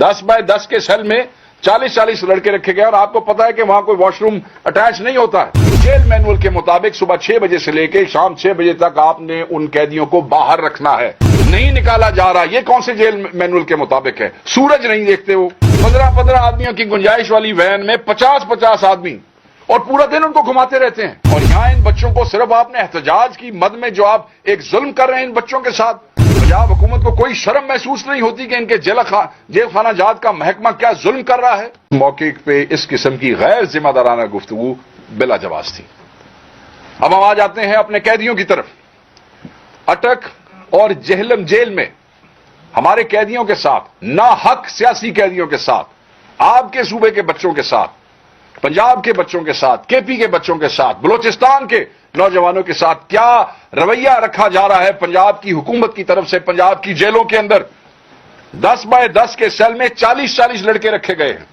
10x10 کے cell میں 40 لڑکے رکھے گئے اور آپ کو پتا ہے کہ وہاں کوئی واش روم اٹیچ نہیں ہوتا ہے. جیل مینول کے مطابق صبح 6 بجے سے لے کے شام 6 بجے تک آپ نے ان قیدیوں کو باہر رکھنا ہے, نہیں نکالا جا رہا. یہ کون سے جیل مینول کے مطابق ہے؟ سورج نہیں دیکھتے وہ. 15 آدمیوں کی گنجائش والی وین میں 50 آدمی اور پورا دن ان کو گھماتے رہتے ہیں. اور یہاں ان بچوں کو صرف آپ نے احتجاج کی مد میں جو آپ ایک ظلم کر رہے ہیں ان بچوں کے ساتھ, پنجاب حکومت کو کوئی شرم محسوس نہیں ہوتی کہ ان کے جیل خانہ جات کا محکمہ کیا ظلم کر رہا ہے؟ موقع پہ اس قسم کی غیر ذمہ دارانہ گفتگو بلا جواز تھی. اب ہم آ جاتے ہیں اپنے قیدیوں کی طرف. اٹک اور جہلم جیل میں ہمارے قیدیوں کے ساتھ, ناحق سیاسی قیدیوں کے ساتھ, آپ کے صوبے کے بچوں کے ساتھ, پنجاب کے بچوں کے ساتھ, کے پی کے بچوں کے ساتھ, بلوچستان کے نوجوانوں کے ساتھ کیا رویہ رکھا جا رہا ہے پنجاب کی حکومت کی طرف سے. پنجاب کی جیلوں کے اندر 10x10 کے سیل میں 40 لڑکے رکھے گئے ہیں.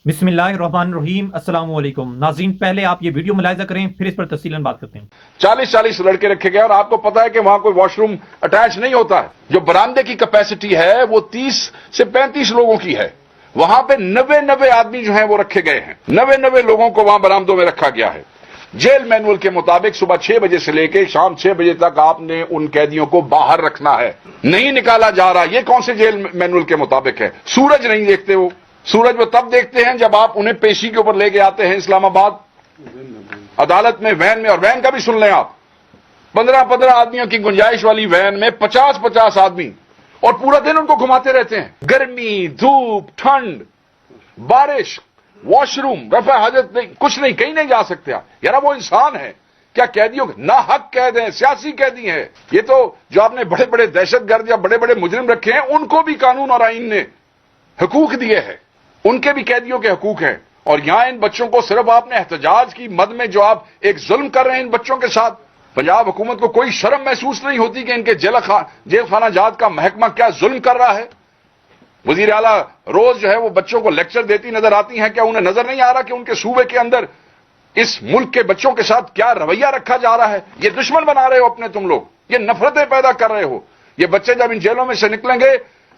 بسم اللہ الرحمن الرحیم. السلام علیکم ناظرین, پہلے آپ یہ ویڈیو ملاحظہ کریں پھر اس پر تفصیلاً بات کرتے ہیں. 40 لڑکے رکھے گئے اور آپ کو پتا ہے کہ وہاں کوئی واش روم اٹیچ نہیں ہوتا ہے. جو برآمدے کی کیپیسٹی ہے وہ 30 سے 35 لوگوں کی ہے. وہاں پہ 90 آدمی جو ہیں وہ رکھے گئے ہیں. 90 لوگوں کو وہاں برآمدوں میں رکھا گیا ہے. جیل مینول کے مطابق صبح 6 بجے سے لے کے شام 6 بجے تک آپ نے ان قیدیوں کو باہر رکھنا ہے, نہیں نکالا جا رہا. یہ کون سے جیل مینول کے مطابق ہے؟ سورج نہیں دیکھتے وہ. سورج وہ تب دیکھتے ہیں جب آپ انہیں پیشی کے اوپر لے کے آتے ہیں اسلام آباد عدالت میں, وین میں. اور وین کا بھی سن لیں آپ, 15 آدمیوں کی گنجائش والی وین میں 50 آدمی اور پورا دن ان کو گھماتے رہتے ہیں. گرمی, دھوپ, ٹھنڈ, بارش, واش روم, رفع حاجت نہیں, کچھ نہیں, کہیں نہیں جا سکتے. یار وہ انسان ہے کیا؟ قیدیوں ناحق قید ہیں, سیاسی قیدی ہیں. یہ تو جو آپ نے بڑے دہشت گرد یا بڑے مجرم رکھے ہیں ان کو بھی قانون اور آئین نے حقوق دیے ہیں, ان کے بھی قیدیوں کے حقوق ہیں. اور یہاں ان بچوں کو صرف آپ نے احتجاج کی مد میں جو آپ ایک ظلم کر رہے ہیں ان بچوں کے ساتھ, پنجاب حکومت کو کوئی شرم محسوس نہیں ہوتی کہ ان کے جیل خانہ جات کا محکمہ کیا ظلم کر رہا ہے. وزیر اعلیٰ روز جو ہے وہ بچوں کو لیکچر دیتی نظر آتی ہیں. کیا انہیں نظر نہیں آ رہا کہ ان کے صوبے کے اندر اس ملک کے بچوں کے ساتھ کیا رویہ رکھا جا رہا ہے؟ یہ دشمن بنا رہے ہو اپنے تم لوگ, یہ نفرتیں پیدا کر رہے ہو. یہ بچے جب ان جیلوں میں سے نکلیں گے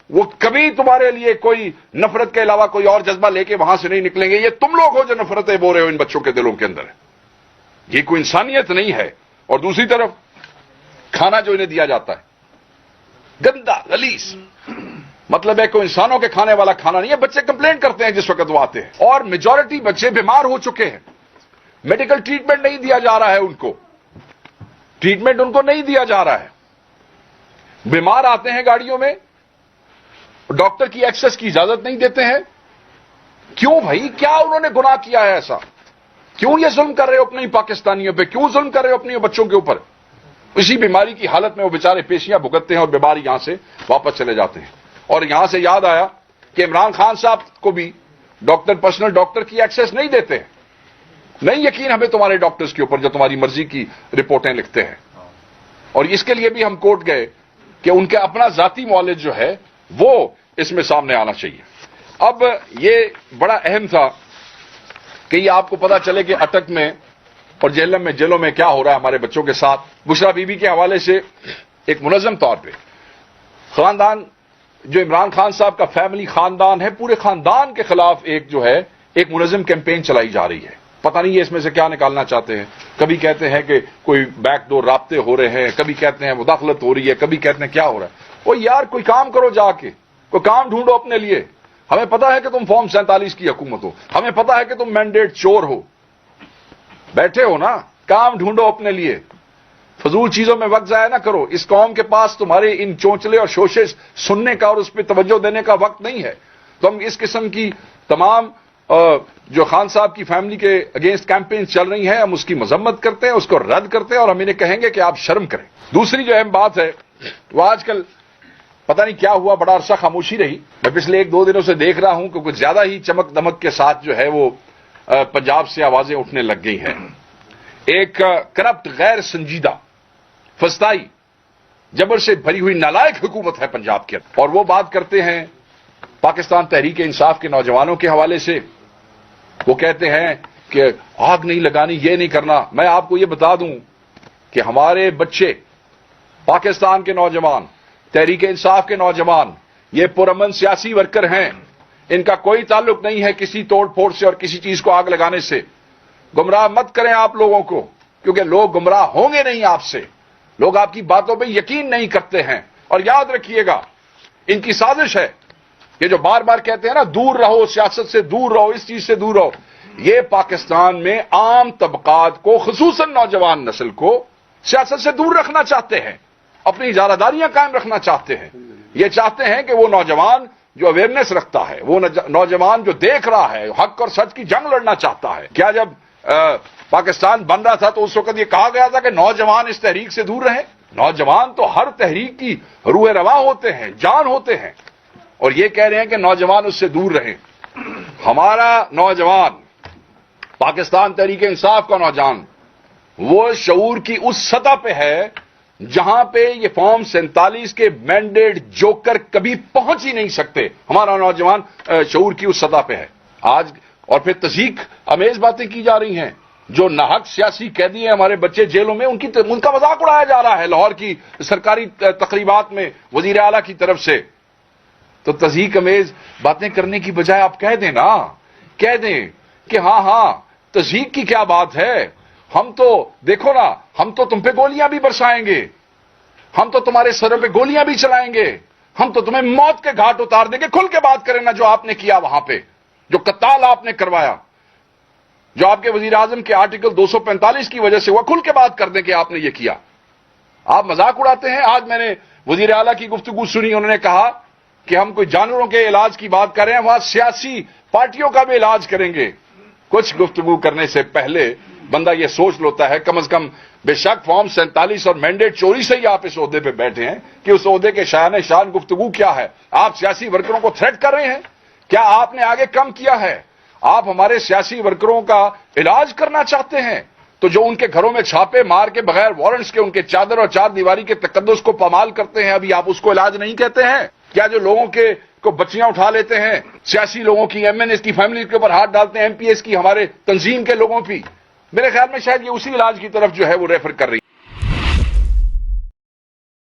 وہ کبھی تمہارے لیے کوئی نفرت کے علاوہ کوئی اور جذبہ لے کے وہاں سے نہیں نکلیں گے. یہ تم لوگ ہو جو نفرتیں بو رہے ہو ان بچوں کے دلوں کے اندر. یہ کوئی انسانیت نہیں ہے. اور دوسری طرف کھانا جو انہیں دیا جاتا ہے گندا غلیظ, مطلب ہے کوئی انسانوں کے کھانے والا کھانا نہیں ہے. بچے کمپلین کرتے ہیں جس وقت وہ آتے ہیں, اور میجورٹی بچے بیمار ہو چکے ہیں. میڈیکل ٹریٹمنٹ نہیں دیا جا رہا ہے ان کو, ٹریٹمنٹ ان کو نہیں دیا جا رہا ہے. بیمار آتے ہیں گاڑیوں میں, ڈاکٹر کی ایکسس کی اجازت نہیں دیتے ہیں. کیوں بھائی, کیا انہوں نے گناہ کیا ہے ایسا؟ کیوں یہ ظلم کر رہے ہو اپنی پاکستانیوں پہ؟ کیوں ظلم کر رہے ہو اپنی بچوں کے اوپر؟ اسی بیماری کی حالت میں وہ بیچارے پیشیاں بھگتتے ہیں اور بیماری یہاں سے واپس چلے جاتے ہیں. اور یہاں سے یاد آیا کہ عمران خان صاحب کو بھی پرسنل ڈاکٹر کی ایکسس نہیں دیتے ہیں. نہیں یقین ہمیں تمہارے ڈاکٹرز کے اوپر جو تمہاری مرضی کی رپورٹیں لکھتے ہیں. اور اس کے لیے بھی ہم کورٹ گئے کہ ان کا اپنا ذاتی معالج جو ہے وہ اس میں سامنے آنا چاہیے. اب یہ بڑا اہم تھا کہ یہ آپ کو پتا چلے کہ اٹک میں اور جیلوں میں کیا ہو رہا ہے ہمارے بچوں کے ساتھ. بشرا بی بی کے حوالے سے ایک منظم طور پہ خاندان جو عمران خان صاحب کا فیملی خاندان ہے, پورے خاندان کے خلاف ایک منظم کیمپین چلائی جا رہی ہے. پتہ نہیں یہ اس میں سے کیا نکالنا چاہتے ہیں. کبھی کہتے ہیں کہ کوئی بیک ڈور رابطے ہو رہے ہیں, کبھی کہتے ہیں مداخلت ہو رہی ہے, کبھی کہتے ہیں کیا ہو رہا ہے. وہ یار کوئی کام کرو, جا کے کوئی کام ڈھونڈو اپنے لیے. ہمیں پتا ہے کہ تم فارم 47 کی حکومت ہو, ہمیں پتا ہے کہ تم مینڈیٹ چور ہو, بیٹھے ہو نا, کام ڈھونڈو اپنے لیے. فضول چیزوں میں وقت ضائع نہ کرو. اس قوم کے پاس تمہارے ان چونچلے اور شوشے سننے کا اور اس پہ توجہ دینے کا وقت نہیں ہے. تو ہم اس قسم کی تمام جو خان صاحب کی فیملی کے اگینسٹ کیمپین چل رہی ہیں, ہم اس کی مذمت کرتے ہیں, اس کو رد کرتے ہیں, اور ہم انہیں کہیں گے کہ آپ شرم کریں. دوسری جو اہم بات ہے وہ آج کل پتہ نہیں کیا ہوا, بڑا عرصہ خاموشی رہی. میں پچھلے 1-2 دنوں سے دیکھ رہا ہوں کہ کچھ زیادہ ہی چمک دمک کے ساتھ جو ہے وہ پنجاب سے آوازیں اٹھنے لگ گئی ہیں. ایک کرپٹ, غیر سنجیدہ, فسطائی, جبر سے بھری ہوئی نالائق حکومت ہے پنجاب کے. اور وہ بات کرتے ہیں پاکستان تحریک انصاف کے نوجوانوں کے حوالے سے. وہ کہتے ہیں کہ آگ نہیں لگانی, یہ نہیں کرنا. میں آپ کو یہ بتا دوں کہ ہمارے بچے, پاکستان کے نوجوان, تحریک انصاف کے نوجوان, یہ پرامن سیاسی ورکر ہیں, ان کا کوئی تعلق نہیں ہے کسی توڑ پھوڑ سے اور کسی چیز کو آگ لگانے سے. گمراہ مت کریں آپ لوگوں کو, کیونکہ لوگ گمراہ ہوں گے نہیں آپ سے, لوگ آپ کی باتوں پہ یقین نہیں کرتے ہیں. اور یاد رکھیے گا, ان کی سازش ہے, یہ جو بار بار کہتے ہیں نا دور رہو, سیاست سے دور رہو, اس چیز سے دور رہو, یہ پاکستان میں عام طبقات کو, خصوصاً نوجوان نسل کو سیاست سے دور رکھنا چاہتے ہیں, اپنی اجارہ داریاں قائم رکھنا چاہتے ہیں. یہ چاہتے ہیں کہ وہ نوجوان جو اویئرنیس رکھتا ہے, وہ نوجوان جو دیکھ رہا ہے, حق اور سچ کی جنگ لڑنا چاہتا ہے. کیا جب پاکستان بن رہا تھا تو اس وقت یہ کہا گیا تھا کہ نوجوان اس تحریک سے دور رہیں؟ نوجوان تو ہر تحریک کی روح رواں ہوتے ہیں, جان ہوتے ہیں, اور یہ کہہ رہے ہیں کہ نوجوان اس سے دور رہیں. ہمارا نوجوان, پاکستان تحریک انصاف کا نوجوان, وہ شعور کی اس سطح پہ ہے جہاں پہ یہ فارم 47 کے مینڈیٹ جوکر کبھی پہنچ ہی نہیں سکتے. ہمارا نوجوان شعور کی اس سطح پہ ہے آج. اور پھر تضحیک امیز باتیں کی جا رہی ہیں, جو ناحق سیاسی قیدی ہیں ہمارے بچے جیلوں میں, ان کا مذاق اڑایا جا رہا ہے لاہور کی سرکاری تقریبات میں وزیر اعلیٰ کی طرف سے. تو تضحیک امیز باتیں کرنے کی بجائے آپ کہہ دیں نا, کہہ دیں کہ ہاں تضحیک کی کیا بات ہے, ہم تو دیکھو نا, ہم تو تم پہ گولیاں بھی برسائیں گے, ہم تو تمہارے سروں پہ گولیاں بھی چلائیں گے, ہم تو تمہیں موت کے گھاٹ اتار دیں گے. کھل کے بات کریں نا جو آپ نے کیا وہاں پہ, جو قتال آپ نے کروایا, جو آپ کے وزیر اعظم کے آرٹیکل 245 کی وجہ سے ہوا, کھل کے بات کر دیں کہ آپ نے یہ کیا. آپ مذاق اڑاتے ہیں. آج میں نے وزیر اعلیٰ کی گفتگو سنی, انہوں نے کہا کہ ہم کوئی جانوروں کے علاج کی بات کر رہے ہیں, وہاں سیاسی پارٹیوں کا بھی علاج کریں گے. کچھ گفتگو کرنے سے پہلے بندہ یہ سوچ لیتا ہے کم از کم, بے شک فارم 47 اور مینڈیٹ چوری سے ہی آپ اس عہدے پہ بیٹھے ہیں, کہ اس عہدے کے شایان شان گفتگو کیا ہے. آپ سیاسی ورکروں کو تھریٹ کر رہے ہیں, کیا آپ نے آگے کم کیا ہے؟ آپ ہمارے سیاسی ورکروں کا علاج کرنا چاہتے ہیں تو جو ان کے گھروں میں چھاپے مار کے بغیر وارنٹس کے ان کے چادر اور چار دیواری کے تقدس کو پامال کرتے ہیں, ابھی آپ اس کو علاج نہیں کہتے ہیں؟ کیا جو لوگوں کے کو بچیاں اٹھا لیتے ہیں, سیاسی لوگوں کی, ایم این ایس کی فیملی کے اوپر ہاتھ ڈالتے ہیں, ایم پی ایس کی, ہمارے تنظیم کے لوگوں کی, میرے خیال میں شاید یہ اسی علاج کی طرف جو ہے وہ ریفر کر رہی ہے.